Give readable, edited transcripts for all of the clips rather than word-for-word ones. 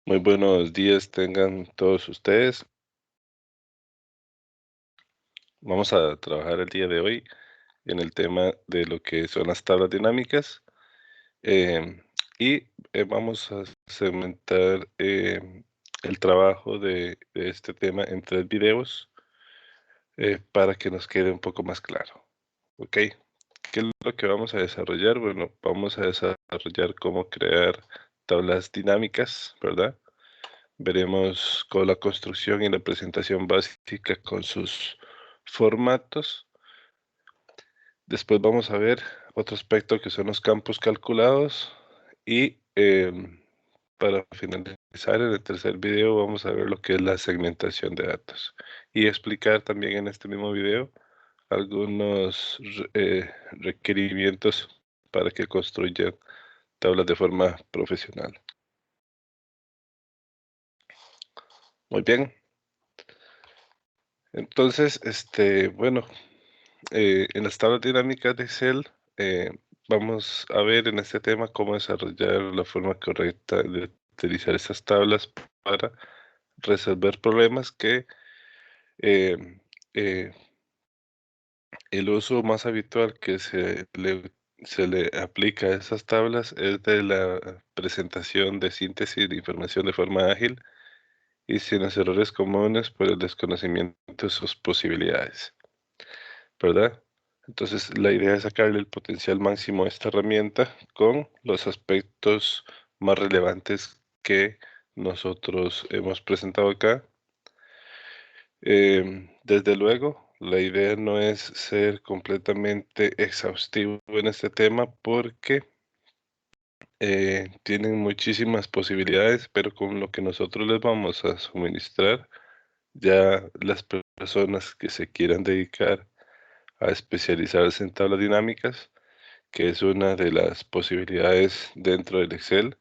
Muy buenos días tengan todos ustedes. Vamos a trabajar el día de hoy en el tema de lo que son las tablas dinámicas em, y vamos a segmentar el trabajo de este tema en 3 videos para que nos quede un poco más claro. ¿Ok? ¿Qué es lo que vamos a desarrollar? Bueno, vamos a desarrollar cómo crear tablas dinámicas, ¿verdad? Veremos con la construcción y la presentación básica con sus formatos. Después vamos a ver otro aspecto que son los campos calculados y para finalizar en el tercer video vamos a ver lo que es la segmentación de datos y explicar también en este mismo video algunos requerimientos para que construyan tablas de forma profesional. Muy bien, entonces, bueno, en las tablas dinámicas de Excel vamos a ver en este tema cómo desarrollar la forma correcta de utilizar estas tablas para resolver problemas que eh, eh, el uso más habitual que se le aplica a esas tablas es de la presentación de síntesis de información de forma ágil y sin los errores comunes por el desconocimiento de sus posibilidades, ¿verdad? Entonces, la idea es sacarle el potencial máximo a esta herramienta con los aspectos más relevantes que nosotros hemos presentado acá. Desde luego, la idea no es ser completamente exhaustivo en este tema porque tienen muchísimas posibilidades, pero con lo que nosotros les vamos a suministrar, ya las personas que se quieran dedicar a especializarse en tablas dinámicas, que es una de las posibilidades dentro del Excel,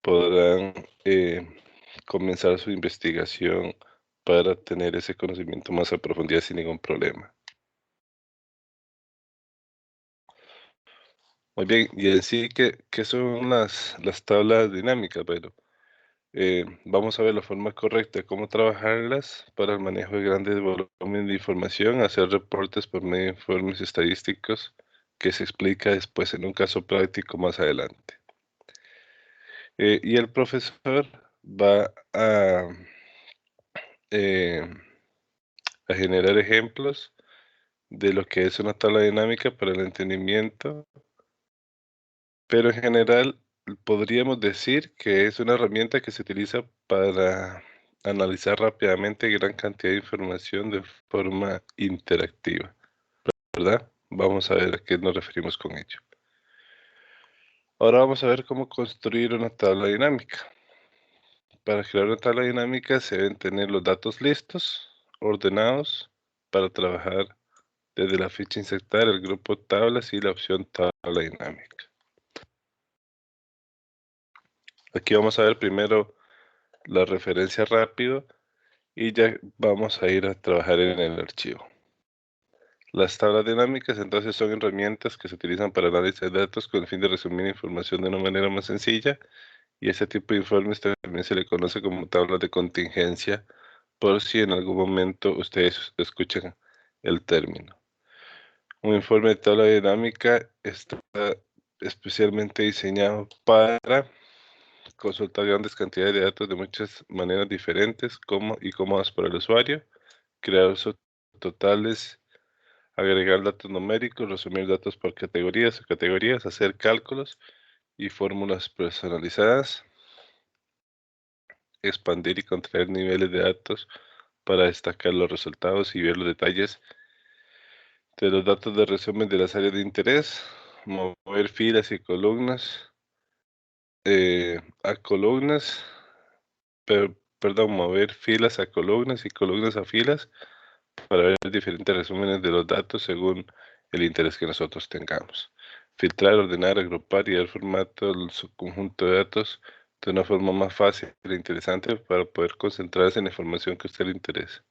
podrán eh, comenzar su investigación para tener ese conocimiento más a profundidad sin ningún problema. Muy bien, y en sí, ¿qué son las tablas dinámicas? Bueno, vamos a ver la forma correcta de cómo trabajarlas para el manejo de grandes volúmenes de información, hacer reportes por medio de informes estadísticos que se explica después en un caso práctico más adelante. Y el profesor va eh, a generar ejemplos de lo que es una tabla dinámica para el entendimiento, pero en general podríamos decir que es una herramienta que se utiliza para analizar rápidamente gran cantidad de información de forma interactiva, ¿verdad? Vamos a ver a qué nos referimos con ello. Ahora vamos a ver cómo construir una tabla dinámica. Para crear una tabla dinámica se deben tener los datos listos, ordenados, para trabajar desde la ficha insertar, el grupo tablas y la opción tabla dinámica. Aquí vamos a ver primero la referencia rápido y ya vamos a ir a trabajar en el archivo. Las tablas dinámicas entonces son herramientas que se utilizan para análisis de datos con el fin de resumir información de una manera más sencilla y ese tipo de informes también se le conoce como tablas de contingencia por si en algún momento ustedes escuchan el término. Un informe de tabla dinámica está especialmente diseñado para consultar grandes cantidades de datos de muchas maneras diferentes y cómodas para el usuario, crear totales, agregar datos numéricos, resumir datos por categorías o categorías, hacer cálculos y fórmulas personalizadas, expandir y contraer niveles de datos para destacar los resultados y ver los detalles de los datos de resumen de las áreas de interés, mover filas y columnas a columnas, perdón, mover filas a columnas y columnas a filas para ver diferentes resúmenes de los datos según el interés que nosotros tengamos. Filtrar, ordenar, agrupar y dar formato al subconjunto de datos de una forma más fácil e interesante para poder concentrarse en la información que a usted le interesa.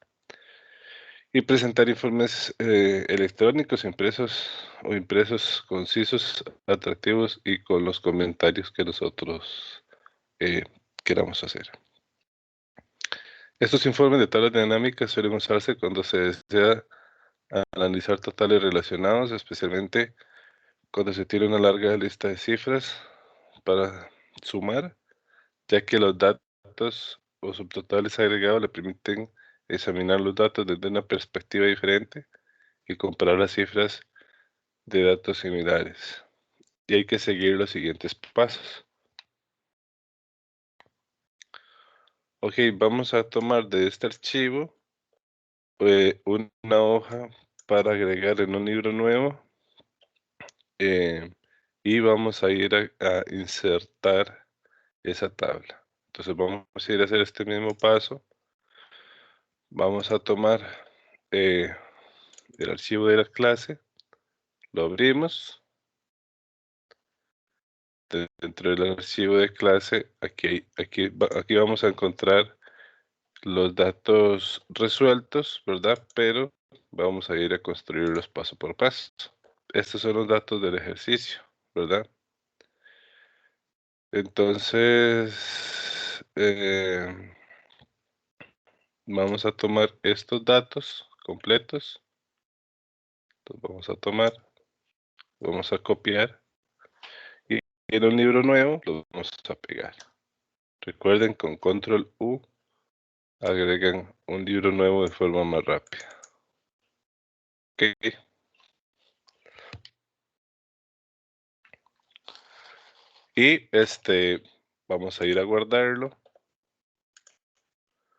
Y presentar informes electrónicos impresos concisos, atractivos y con los comentarios que nosotros eh, queramos hacer. Estos informes de tablas dinámicas suelen usarse cuando se desea analizar totales relacionados, especialmente cuando se tiene una larga lista de cifras para sumar, ya que los datos o subtotales agregados le permiten examinar los datos desde una perspectiva diferente y comparar las cifras de datos similares. Y hay que seguir los siguientes pasos. Ok, vamos a tomar de este archivo una hoja para agregar en un libro nuevo, eh, y vamos a ir a insertar esa tabla. Entonces vamos a ir a hacer este mismo paso. Vamos a tomar eh, el archivo de la clase, lo abrimos. Dentro del archivo de clase, aquí vamos a encontrar los datos resueltos, ¿verdad? Pero vamos a ir a construirlos paso por paso. Estos son los datos del ejercicio, ¿verdad? Entonces, vamos a tomar estos datos completos. Los vamos a tomar, vamos a copiar y en un libro nuevo los vamos a pegar. Recuerden, con control U agregan un libro nuevo de forma más rápida. Ok. Y vamos a ir a guardarlo.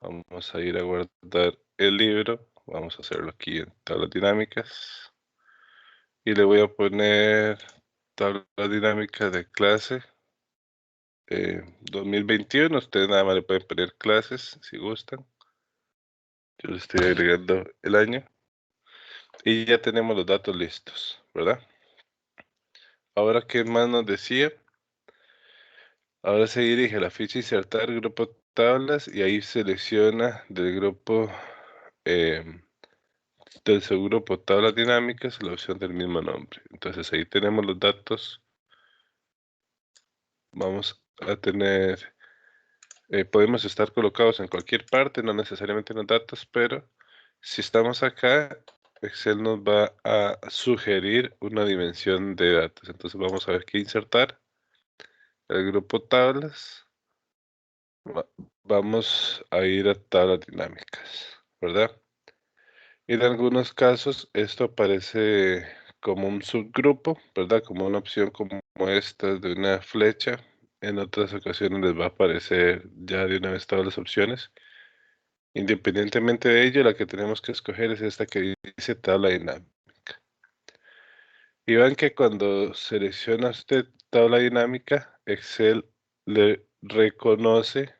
Vamos a ir a guardar el libro. Vamos a hacerlo aquí en tablas dinámicas. Y le voy a poner tabla dinámica de clase 2021. Ustedes nada más le pueden poner clases si gustan. Yo le estoy agregando el año. Y ya tenemos los datos listos, ¿verdad? Ahora, ¿qué más nos decía? Ahora se dirige a la ficha insertar grupo tablas y ahí selecciona del grupo del subgrupo tablas dinámicas la opción del mismo nombre. Entonces ahí tenemos los datos. Vamos a tener, podemos estar colocados en cualquier parte, no necesariamente en los datos, pero si estamos acá, Excel nos va a sugerir una dimensión de datos. Entonces vamos a ver qué insertar. El grupo tablas. Vamos a ir a tablas dinámicas, ¿verdad? En algunos casos esto aparece como un subgrupo, ¿verdad? Como una opción como esta de una flecha. En otras ocasiones les va a aparecer ya de una vez todas las opciones. Independientemente de ello, la que tenemos que escoger es esta que dice tabla dinámica. Y vean que cuando selecciona usted tabla dinámica, Excel le reconoce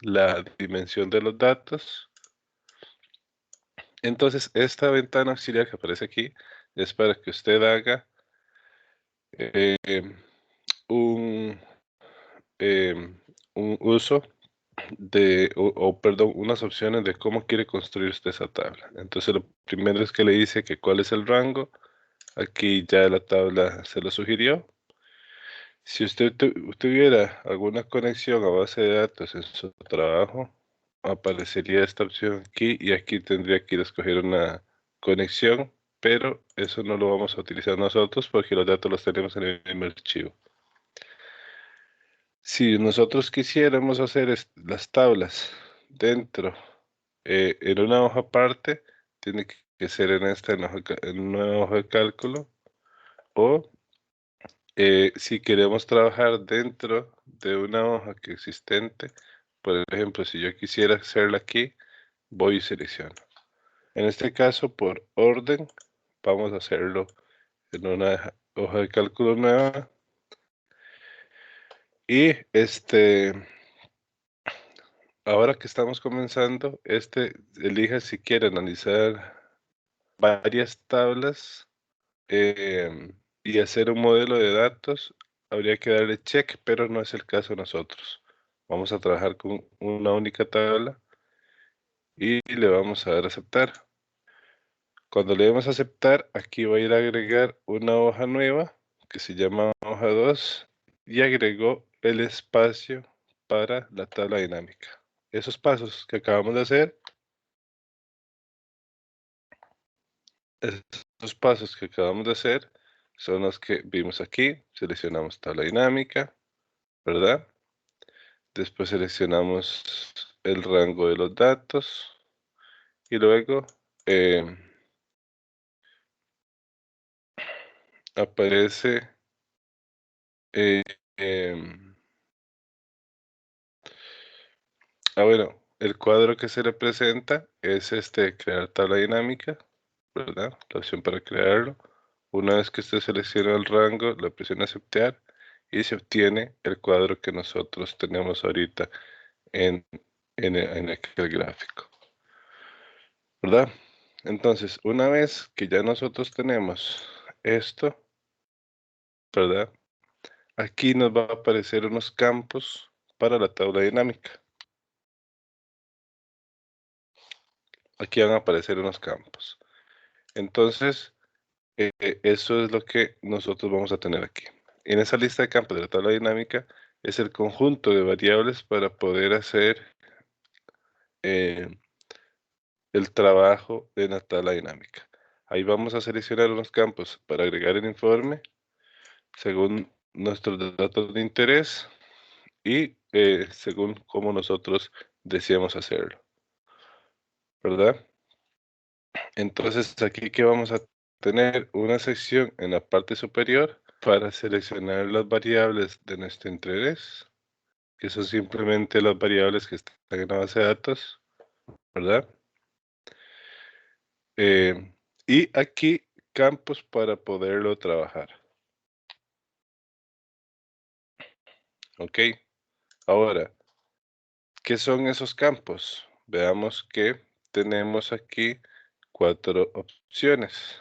la dimensión de los datos. Entonces, esta ventana auxiliar que aparece aquí es para que usted haga eh, un, un uso perdón, unas opciones de cómo quiere construir usted esa tabla. Entonces, lo primero es que le dice que cuál es el rango. Aquí ya la tabla se lo sugirió. Si usted tuviera alguna conexión a base de datos en su trabajo, aparecería esta opción aquí y aquí tendría que ir a escoger una conexión, pero eso no lo vamos a utilizar nosotros porque los datos los tenemos en el mismo archivo. Si nosotros quisiéramos hacer las tablas dentro, en una hoja aparte, tiene que ser en en una hoja de cálculo, o si queremos trabajar dentro de una hoja que existente, por ejemplo, si yo quisiera hacerla aquí, voy y selecciono. En este caso, por orden, vamos a hacerlo en una hoja de cálculo nueva. Y ahora que estamos comenzando, elija si quiere analizar varias tablas y hacer un modelo de datos. Habría que darle check, pero no es el caso de nosotros. Vamos a trabajar con una única tabla y le vamos a dar a aceptar. Cuando le demos a aceptar, aquí va a ir a agregar una hoja nueva que se llama hoja 2 y agregó el espacio para la tabla dinámica. esos pasos que acabamos de hacer, esos pasos que acabamos de hacer son los que vimos aquí. Seleccionamos tabla dinámica, ¿verdad? Después seleccionamos el rango de los datos y luego aparece eh, em, bueno, el cuadro que se representa es este crear tabla dinámica, ¿verdad? La opción para crearlo. Una vez que usted selecciona el rango, le presiona aceptar y se obtiene el cuadro que nosotros tenemos ahorita en, en aquel gráfico, ¿verdad? Entonces, una vez que ya nosotros tenemos esto, ¿verdad? Aquí nos va a aparecer unos campos para la tabla dinámica. Aquí van a aparecer unos campos. Entonces, eso es lo que nosotros vamos a tener aquí. En esa lista de campos de la tabla dinámica es el conjunto de variables para poder hacer eh, el trabajo de la tabla dinámica. Ahí vamos a seleccionar unos campos para agregar el informe según nuestros datos de interés y según cómo nosotros deseamos hacerlo, ¿verdad? Entonces aquí que vamos a tener una sección en la parte superior para seleccionar las variables de nuestro interés, que son simplemente las variables que están en la base de datos, ¿verdad? Eh, y aquí campos para poderlo trabajar, ¿ok? Ahora, ¿qué son esos campos? Veamos que tenemos aquí 4 opciones: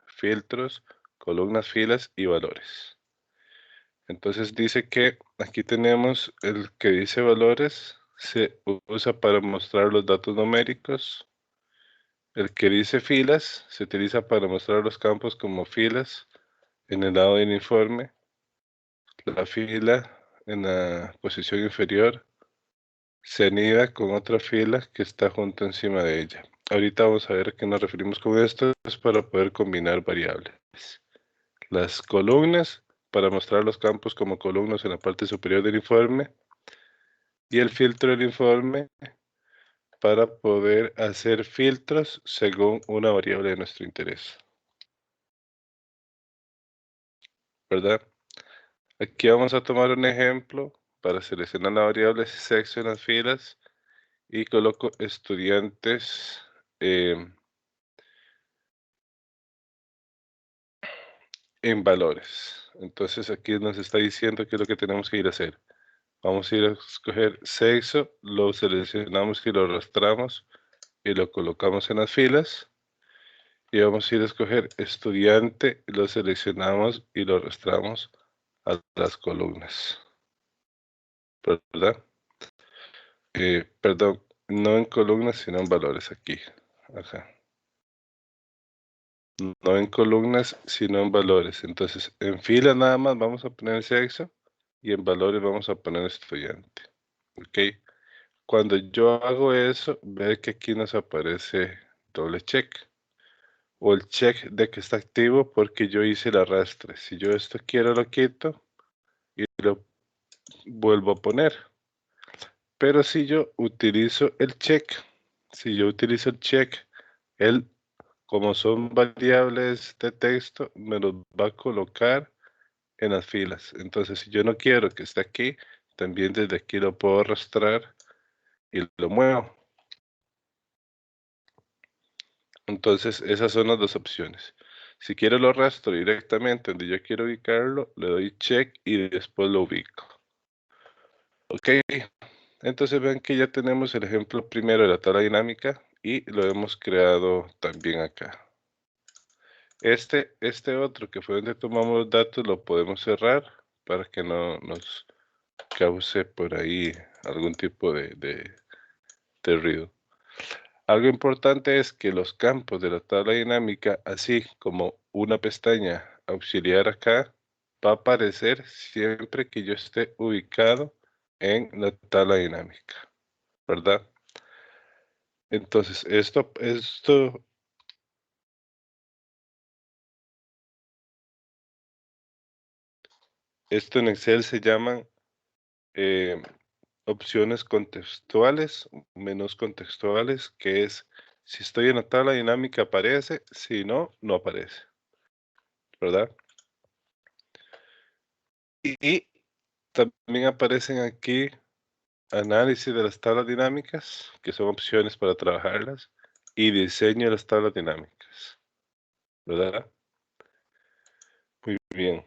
filtros, columnas, filas y valores. Entonces dice que aquí tenemos el que dice valores, se usa para mostrar los datos numéricos. El que dice filas se utiliza para mostrar los campos como filas en el lado del informe. La fila en la posición inferior se anida con otra fila que está junto encima de ella. Ahorita vamos a ver a qué nos referimos con esto. Es para poder combinar variables. Las columnas para mostrar los campos como columnas en la parte superior del informe. Y el filtro del informe para poder hacer filtros según una variable de nuestro interés, ¿verdad? Aquí vamos a tomar un ejemplo para seleccionar la variable sexo en las filas y coloco estudiantes en valores. Entonces aquí nos está diciendo qué es lo que tenemos que ir a hacer. Vamos a ir a escoger sexo, lo seleccionamos y lo arrastramos y lo colocamos en las filas. Y vamos a ir a escoger estudiante, lo seleccionamos y lo arrastramos a las columnas, ¿verdad? Perdón, no en columnas, sino en valores aquí. Ajá. No en columnas, sino en valores. Entonces, en fila nada más vamos a poner sexo y en valores vamos a poner estudiante. ¿Ok? Cuando yo hago eso, ve que aquí nos aparece doble check o el check de que está activo porque yo hice el arrastre. Si yo esto quiero lo quito y lo vuelvo a poner. Pero si yo utilizo el check, si yo utilizo el check, él, como son variables de texto, me los va a colocar en las filas. Entonces, si yo no quiero que esté aquí, también desde aquí lo puedo arrastrar y lo muevo. Entonces, esas son las dos opciones. Si quiero lo arrastro directamente donde yo quiero ubicarlo, le doy check y después lo ubico. Ok, entonces ven que ya tenemos el ejemplo primero de la tabla dinámica y lo hemos creado también acá. Este otro que fue donde tomamos los datos lo podemos cerrar para que no nos cause por ahí algún tipo de ruido. Algo importante es que los campos de la tabla dinámica, así como una pestaña auxiliar acá, va a aparecer siempre que yo esté ubicado en la tabla dinámica. ¿verdad? Entonces, esto en Excel se llaman eh, opciones contextuales, menús contextuales, que es si estoy en la tabla dinámica aparece, si no, no aparece, ¿verdad? Y también aparecen aquí análisis de las tablas dinámicas, que son opciones para trabajarlas, y diseño de las tablas dinámicas, ¿verdad? Muy bien.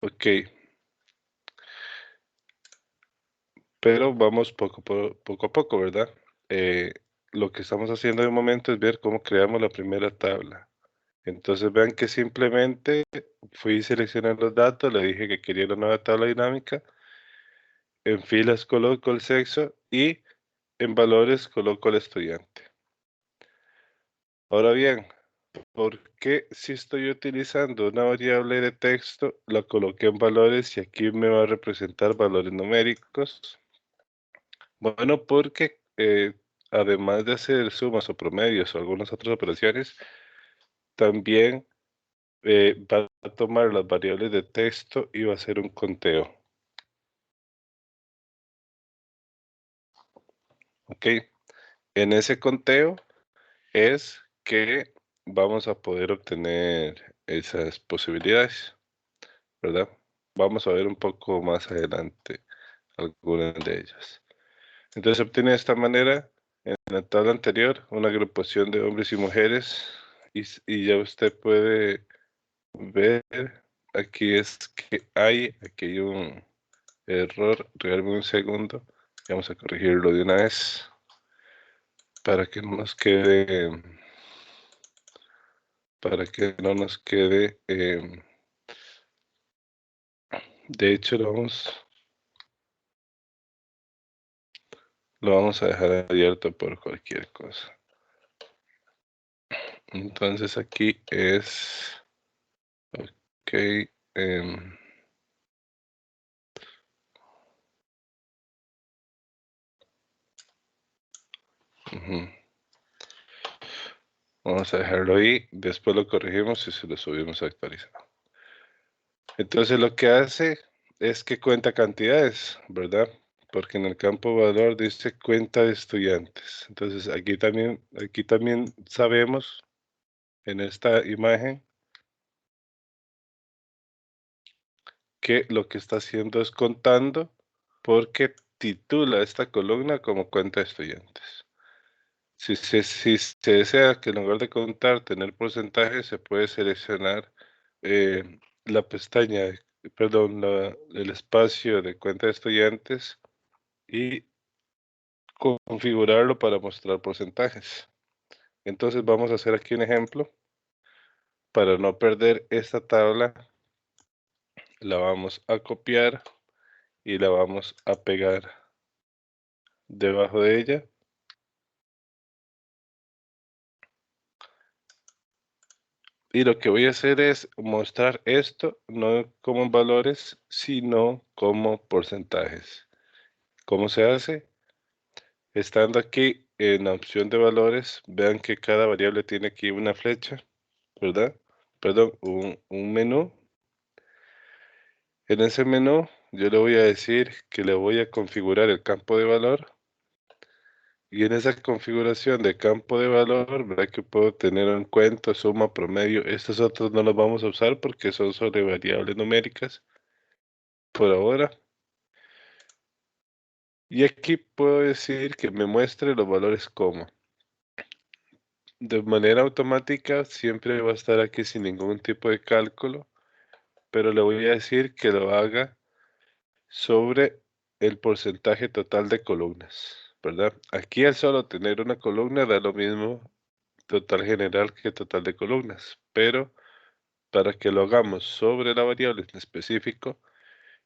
Ok, pero vamos poco a poco, ¿verdad? Eh, lo que estamos haciendo de momento es ver cómo creamos la primera tabla. Entonces vean que simplemente fui a seleccionar los datos, le dije que quería la nueva tabla dinámica, en filas coloco el sexo y en valores coloco el estudiante. Ahora bien, ¿por qué si estoy utilizando una variable de texto, la coloqué en valores y aquí me va a representar valores numéricos? Bueno, porque además de hacer sumas o promedios o algunas otras operaciones, también va a tomar las variables de texto y va a hacer un conteo. ¿Ok? En ese conteo es que vamos a poder obtener esas posibilidades, ¿verdad? Vamos a ver un poco más adelante algunas de ellas. Entonces se obtiene de esta manera, en la tabla anterior, una agrupación de hombres y mujeres y ya usted puede ver, aquí hay un error, regálame un segundo, vamos a corregirlo de una vez para que no nos quede, para que no nos quede, de hecho lo vamos a dejar abierto por cualquier cosa. Entonces aquí es, ok, ujú. Vamos a dejarlo ahí, después lo corregimos y se lo subimos a actualizar. Entonces lo que hace es que cuenta cantidades, ¿verdad? Porque en el campo valor dice cuenta de estudiantes. Entonces aquí también sabemos en esta imagen que lo que está haciendo es contando porque titula esta columna como cuenta de estudiantes. Si se desea que en lugar de contar tener porcentajes, se puede seleccionar la pestaña, perdón, el espacio de cuenta de estudiantes y configurarlo para mostrar porcentajes. Entonces vamos a hacer aquí un ejemplo. Para no perder esta tabla, la vamos a copiar y la vamos a pegar debajo de ella. Y lo que voy a hacer es mostrar esto no como en valores, sino como porcentajes. ¿Cómo se hace? Estando aquí en la opción de valores, vean que cada variable tiene aquí una flecha, ¿verdad? Perdón, un menú. En ese menú yo le voy a decir que le voy a configurar el campo de valor y en esa configuración de campo de valor, ¿verdad? Que puedo tener en cuenta suma, promedio. Estos otros no los vamos a usar porque son sobre variables numéricas por ahora. Y aquí puedo decir que me muestre los valores como. De manera automática siempre va a estar aquí sin ningún tipo de cálculo, pero le voy a decir que lo haga sobre el porcentaje total de columnas, ¿verdad? Aquí al solo tener una columna da lo mismo total general que total de columnas, pero para que lo hagamos sobre la variable en específico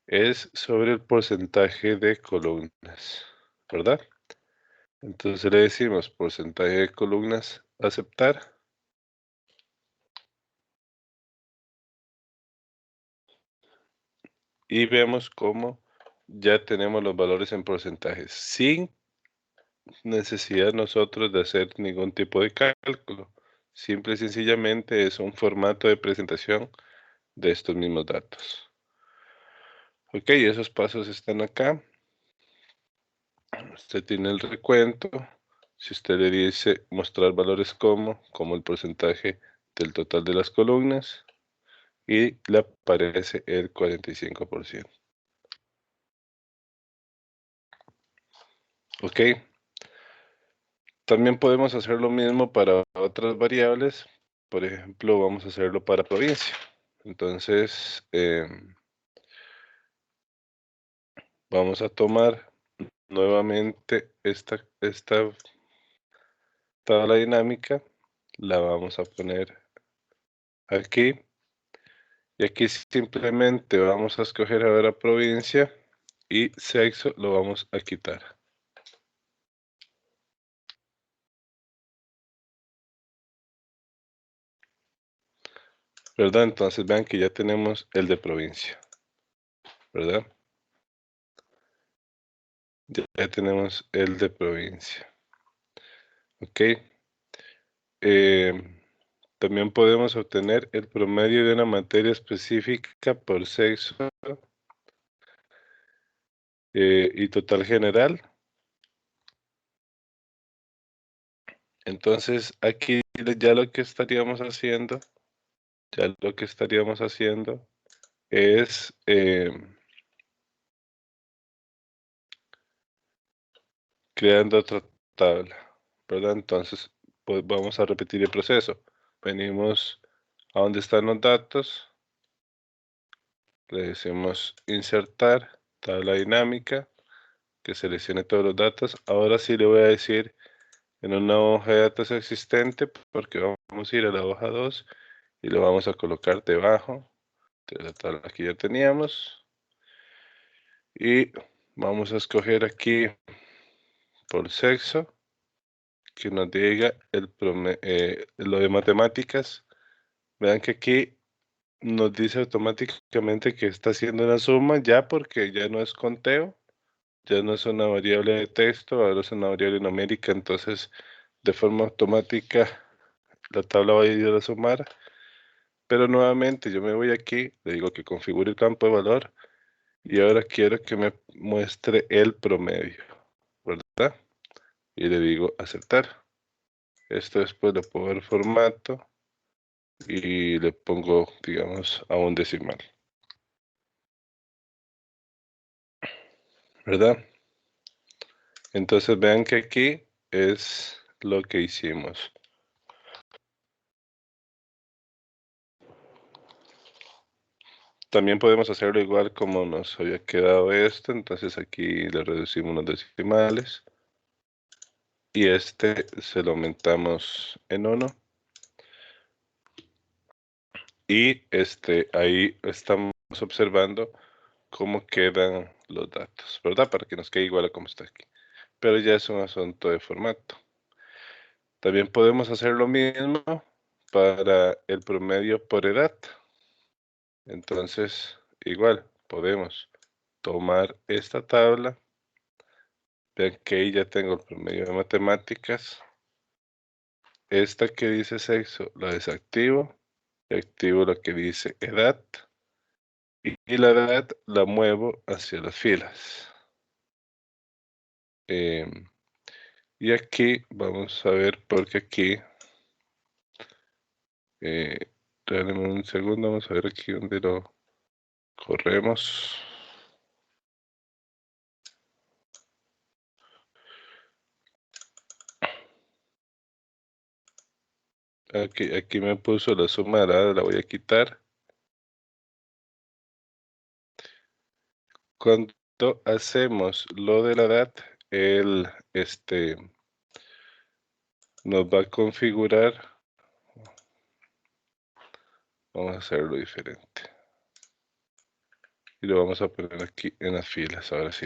es sobre el porcentaje de columnas, ¿verdad? Entonces le decimos porcentaje de columnas, aceptar. Y vemos cómo ya tenemos los valores en porcentajes, sin necesidad nosotros de hacer ningún tipo de cálculo. Simple y sencillamente es un formato de presentación de estos mismos datos. Ok, esos pasos están acá. Usted tiene el recuento. Si usted le dice mostrar valores como el porcentaje del total de las columnas, y le aparece el 45%. Ok, también podemos hacer lo mismo para otras variables. Por ejemplo, vamos a hacerlo para provincia. Entonces, vamos a tomar nuevamente esta tabla dinámica, la vamos a poner aquí, y aquí simplemente vamos a escoger ahora provincia y sexo lo vamos a quitar. ¿Verdad? Entonces vean que ya tenemos el de provincia, ¿verdad? Ya tenemos el de provincia. Ok. También podemos obtener el promedio de una materia específica por sexo y total general. Entonces aquí ya lo que estaríamos haciendo, es creando otra tabla, ¿verdad? Entonces pues vamos a repetir el proceso. Venimos a donde están los datos, le decimos insertar, tabla dinámica, que seleccione todos los datos. Ahora sí le voy a decir en una hoja de datos existente, porque vamos a ir a la hoja 2 y lo vamos a colocar debajo de la tabla que ya teníamos. Y vamos a escoger aquí por sexo, que nos diga lo de matemáticas. Vean que aquí nos dice automáticamente que está haciendo una suma ya, porque ya no es conteo, ya no es una variable de texto, ahora es una variable numérica. Entonces de forma automática la tabla va a ir a sumar. Pero nuevamente yo me voy aquí, le digo que configure el campo de valor y ahora quiero que me muestre el promedio, ¿verdad? Y le digo aceptar. Esto después le puedo dar formato y le pongo, digamos, a un decimal, ¿verdad? Entonces vean que aquí es lo que hicimos. También podemos hacerlo igual como nos había quedado esto. Entonces aquí le reducimos los decimales y este se lo aumentamos en 1. Y ahí estamos observando cómo quedan los datos, ¿verdad? Para que nos quede igual a como está aquí. Pero ya es un asunto de formato. También podemos hacer lo mismo para el promedio por edad. Entonces, igual, podemos tomar esta tabla. Vean que ahí ya tengo el promedio de matemáticas. Esta que dice sexo la desactivo. Y activo la que dice edad. Y la edad la muevo hacia las filas. Y aquí vamos a ver, porque aquí, eh, regálame un segundo, vamos a ver aquí donde lo corremos. Aquí me puso la suma de la edad, la voy a quitar. Cuando hacemos lo de la edad, él nos va a configurar. Vamos a hacerlo diferente. Y lo vamos a poner aquí en las filas, ahora sí.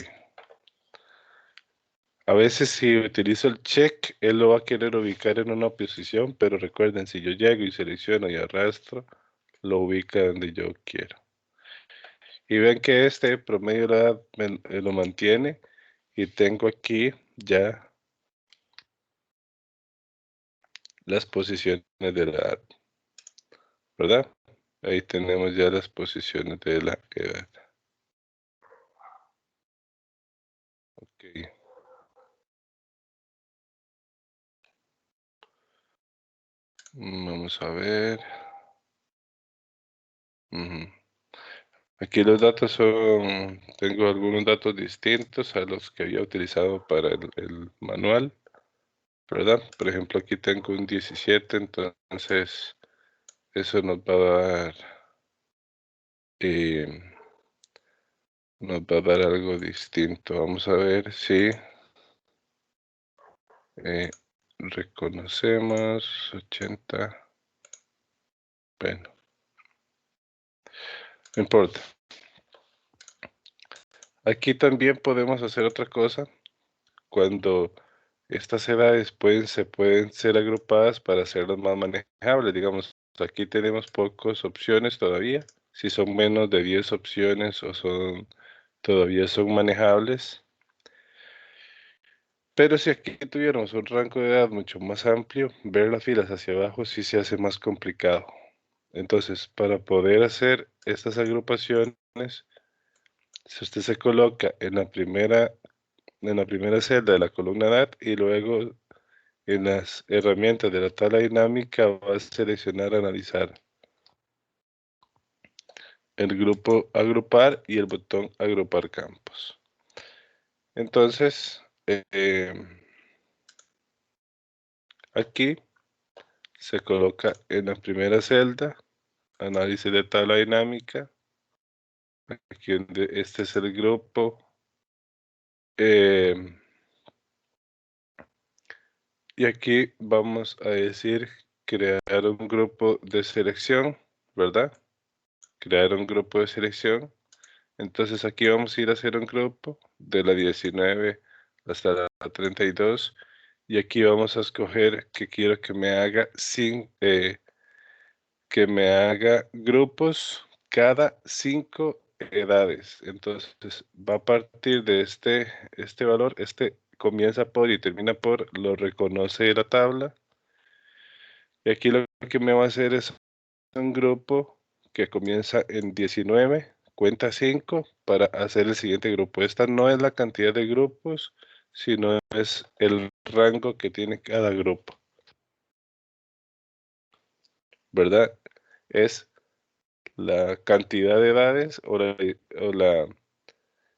A veces si utilizo el check, él lo va a querer ubicar en una posición, pero recuerden, si yo llego y selecciono y arrastro, lo ubica donde yo quiero. Y ven que este promedio de la edad lo mantiene y tengo aquí ya las posiciones de la edad, ¿verdad? Ahí tenemos ya las posiciones de la edad. Ok. Vamos a ver. Ujú. Aquí los datos son, tengo algunos datos distintos a los que había utilizado para el manual, ¿verdad? Por ejemplo, aquí tengo un 17, entonces eso eh, nos va a dar algo distinto. Vamos a ver si eh, reconocemos 80. Bueno, no importa. Aquí también podemos hacer otra cosa cuando estas edades se pueden ser agrupadas para hacerlas más manejables. Digamos, aquí tenemos pocas opciones todavía. Si son menos de 10 opciones o todavía son manejables. Pero si aquí tuviéramos un rango de edad mucho más amplio, ver las filas hacia abajo sí se hace más complicado. Entonces, para poder hacer estas agrupaciones, si usted se coloca en la primera celda de la columna edad y luego en las herramientas de la tabla dinámica va a seleccionar analizar el grupo agrupar y el botón agrupar campos. Entonces, aquí se coloca en la primera celda análisis de tabla dinámica. Aquí donde este es el grupo. eh, y aquí vamos a decir crear un grupo de selección, ¿verdad? Crear un grupo de selección. Entonces aquí vamos a ir a hacer un grupo de la 19 hasta la 32 y aquí vamos a escoger que quiero que me haga que me haga grupos cada 5 edades. Entonces va a partir de este valor, este comienza por y termina por, lo reconoce la tabla. Y aquí lo que me va a hacer es un grupo que comienza en 19, cuenta 5 para hacer el siguiente grupo. Esta no es la cantidad de grupos, sino es el rango que tiene cada grupo, ¿verdad? Es la cantidad de edades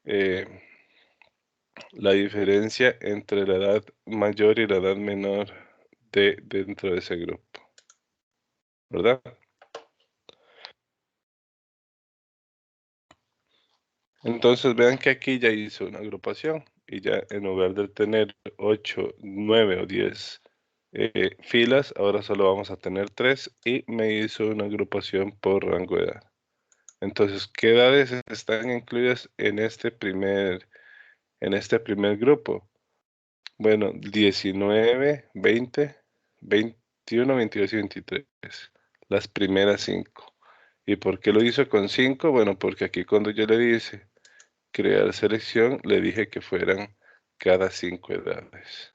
eh, la diferencia entre la edad mayor y la edad menor dentro de ese grupo, ¿verdad? Entonces vean que aquí ya hizo una agrupación y ya en lugar de tener 8, 9 o 10 filas, ahora solo vamos a tener 3 y me hizo una agrupación por rango de edad. Entonces, ¿qué edades están incluidas en este primer grupo? Bueno, 19, 20, 21, 22 y 23. Las primeras 5. ¿Y por qué lo hizo con 5? Bueno, porque aquí cuando yo le dice crear selección, le dije que fueran cada 5 edades,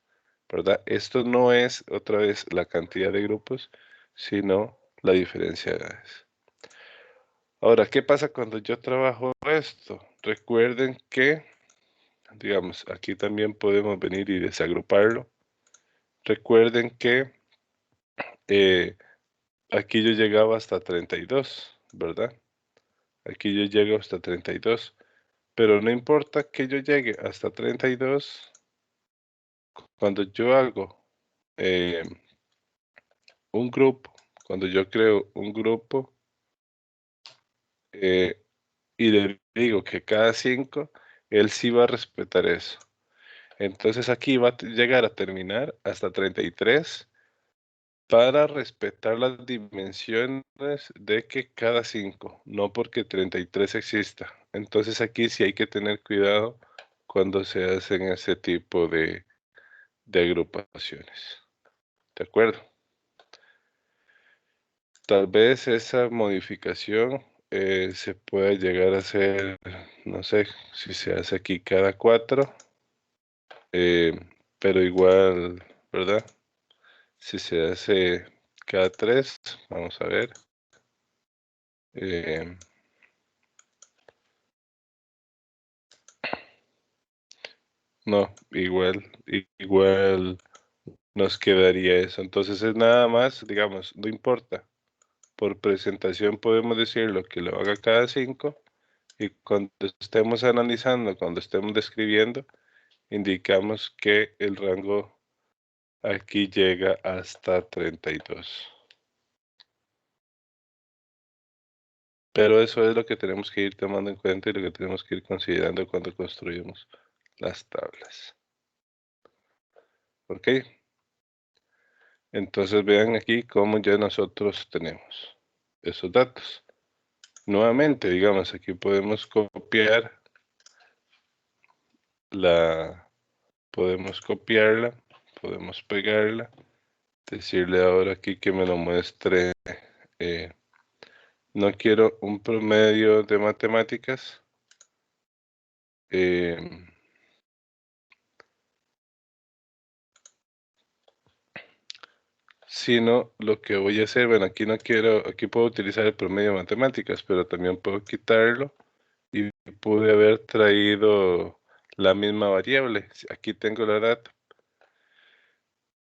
¿verdad? Esto no es otra vez la cantidad de grupos, sino la diferencia de edades. Ahora, ¿qué pasa cuando yo trabajo esto? Recuerden que, digamos, aquí también podemos venir y desagruparlo. Recuerden que eh, aquí yo llegaba hasta 32, ¿verdad? Aquí yo llego hasta 32, pero no importa que yo llegue hasta 32, cuando yo hago eh, un grupo, cuando yo creo un grupo eh, y le digo que cada 5, él sí va a respetar eso. Entonces aquí va a llegar a terminar hasta 33 para respetar las dimensiones de que cada 5, no porque 33 exista. Entonces aquí sí hay que tener cuidado cuando se hacen ese tipo de agrupaciones. ¿De acuerdo? Tal vez esa modificación se puede llegar a hacer, no sé, si se hace aquí cada 4, pero igual, ¿verdad? Si se hace cada 3, vamos a ver. eh, no, igual nos quedaría eso. Entonces es nada más, digamos, no importa. Por presentación podemos decir lo que lo haga cada 5 y cuando estemos analizando, cuando estemos describiendo, indicamos que el rango aquí llega hasta 32. Pero eso es lo que tenemos que ir tomando en cuenta y lo que tenemos que ir considerando cuando construimos las tablas. ¿Ok? Entonces vean aquí cómo ya nosotros tenemos esos datos. Nuevamente, digamos, aquí podemos copiar podemos copiarla, podemos pegarla, decirle ahora aquí que me lo muestre. eh, no quiero un promedio de matemáticas, eh, sino lo que voy a hacer, bueno, aquí no quiero, aquí puedo utilizar el promedio de matemáticas, pero también puedo quitarlo y pude haber traído la misma variable. Aquí tengo la edad.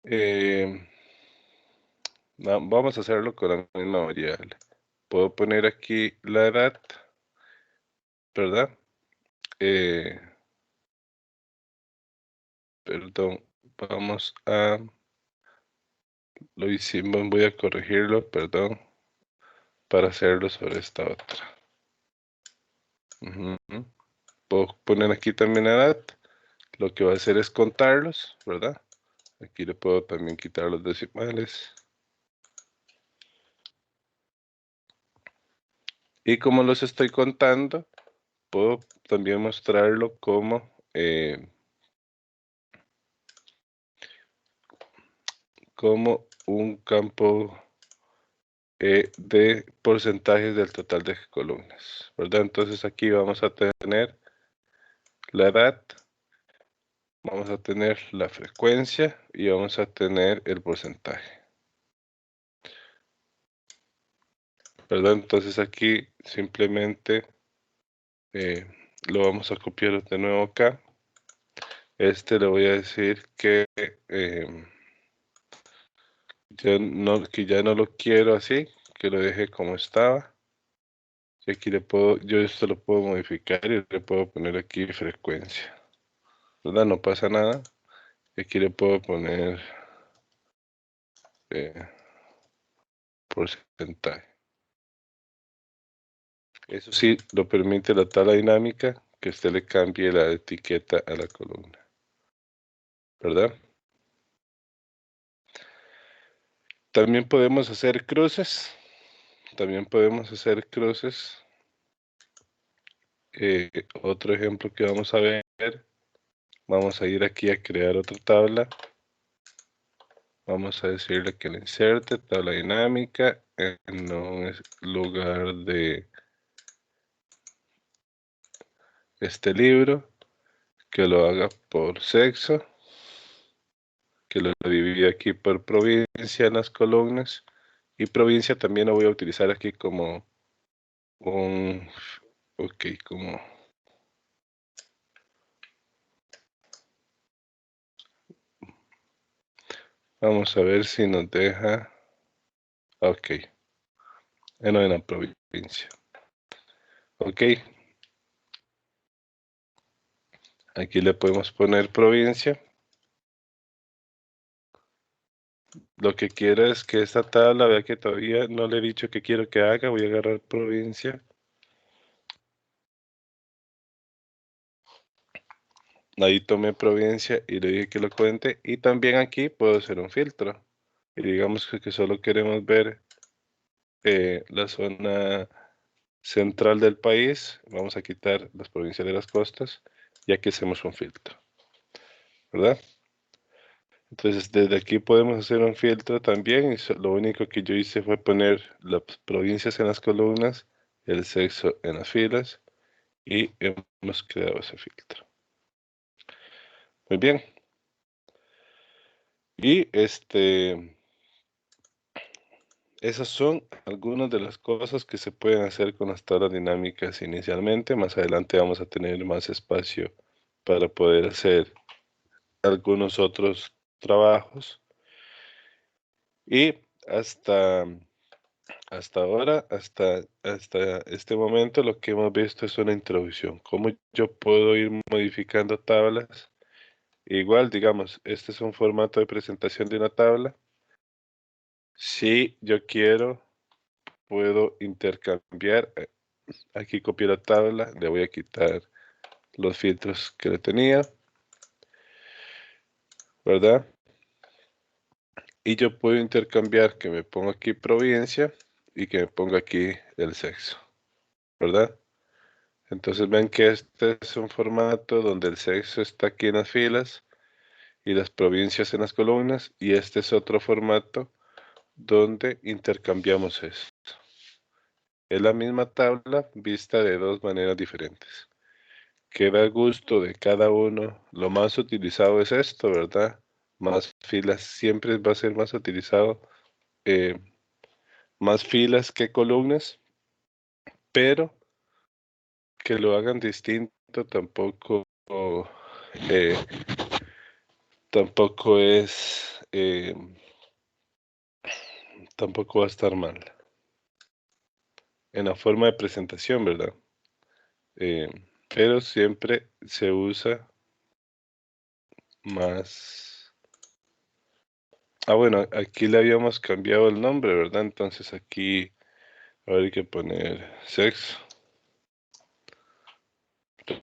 Eh, vamos a hacerlo con la misma variable. Puedo poner aquí la edad, ¿verdad? Eh, perdón, vamos a, lo hicimos, voy a corregirlo, perdón, para hacerlo sobre esta otra. Ujú. Puedo poner aquí también la edad. Lo que va a hacer es contarlos, ¿verdad? Aquí le puedo también quitar los decimales. Y como los estoy contando, puedo también mostrarlo como un campo de porcentajes del total de columnas, ¿verdad? Entonces aquí vamos a tener la edad, vamos a tener la frecuencia y vamos a tener el porcentaje, ¿verdad? Entonces aquí simplemente eh, lo vamos a copiar de nuevo acá. Le voy a decir que ya no lo quiero así, que lo deje como estaba. Y aquí yo esto lo puedo modificar y le puedo poner aquí frecuencia, ¿verdad? No pasa nada. Aquí le puedo poner eh, porcentaje. Eso sí, lo permite la tabla dinámica, que usted le cambie la etiqueta a la columna, ¿verdad? También podemos hacer cruces. También podemos hacer cruces. Otro ejemplo que vamos a ver. Vamos a ir aquí a crear otra tabla. Vamos a decirle que le inserte tabla dinámica en un lugar de este libro, que lo haga por sexo, que lo divida aquí por provincia en las columnas. Y provincia también lo voy a utilizar aquí como un, ok, vamos a ver si nos deja, ok, en la provincia. Ok, aquí le podemos poner provincia. Lo que quiero es que esta tabla, vea que todavía no le he dicho qué quiero que haga. Voy a agarrar provincia. Ahí tomé provincia y le dije que lo cuente. Y también aquí puedo hacer un filtro. Y digamos que solo queremos ver la zona central del país. Vamos a quitar las provincias de las costas. Y aquí hacemos un filtro, ¿verdad? Entonces desde aquí podemos hacer un filtro también. Y lo único que yo hice fue poner las provincias en las columnas el sexo en las filas y hemos creado ese filtro. Muy bien. Y esas son algunas de las cosas que se pueden hacer con las tablas dinámicas inicialmente. Más adelante vamos a tener más espacio para poder hacer algunos otros trabajos. Y hasta ahora, hasta este momento, lo que hemos visto es una introducción. Cómo yo puedo ir modificando tablas. Igual, digamos, este es un formato de presentación de una tabla. Si yo quiero, puedo intercambiar. Aquí copié la tabla, le voy a quitar los filtros que le tenía, ¿verdad? Y yo puedo intercambiar que me ponga aquí provincia y que me ponga aquí el sexo, ¿verdad? Entonces ven que este es un formato donde el sexo está aquí en las filas y las provincias en las columnas, y este es otro formato donde intercambiamos esto. Es la misma tabla vista de dos maneras diferentes. Queda a gusto de cada uno. Lo más utilizado es esto, ¿verdad? Más filas, siempre va a ser más utilizado, eh, más filas que columnas, pero que lo hagan distinto eh, tampoco es, tampoco va a estar mal. En la forma de presentación, ¿verdad? Pero siempre se usa más. Ah, bueno, aquí le habíamos cambiado el nombre, ¿verdad? Entonces aquí ahora hay que poner sexo.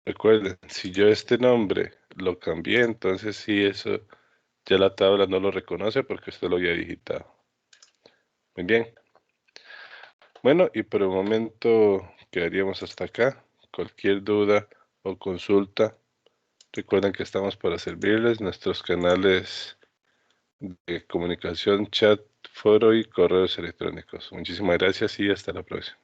Recuerden, si yo este nombre lo cambié, entonces sí, eso ya la tabla no lo reconoce porque usted lo había digitado. Muy bien. Bueno, y por el momento quedaríamos hasta acá. Cualquier duda o consulta, recuerden que estamos para servirles. Nuestros canales de comunicación, chat, foro y correos electrónicos. Muchísimas gracias y hasta la próxima.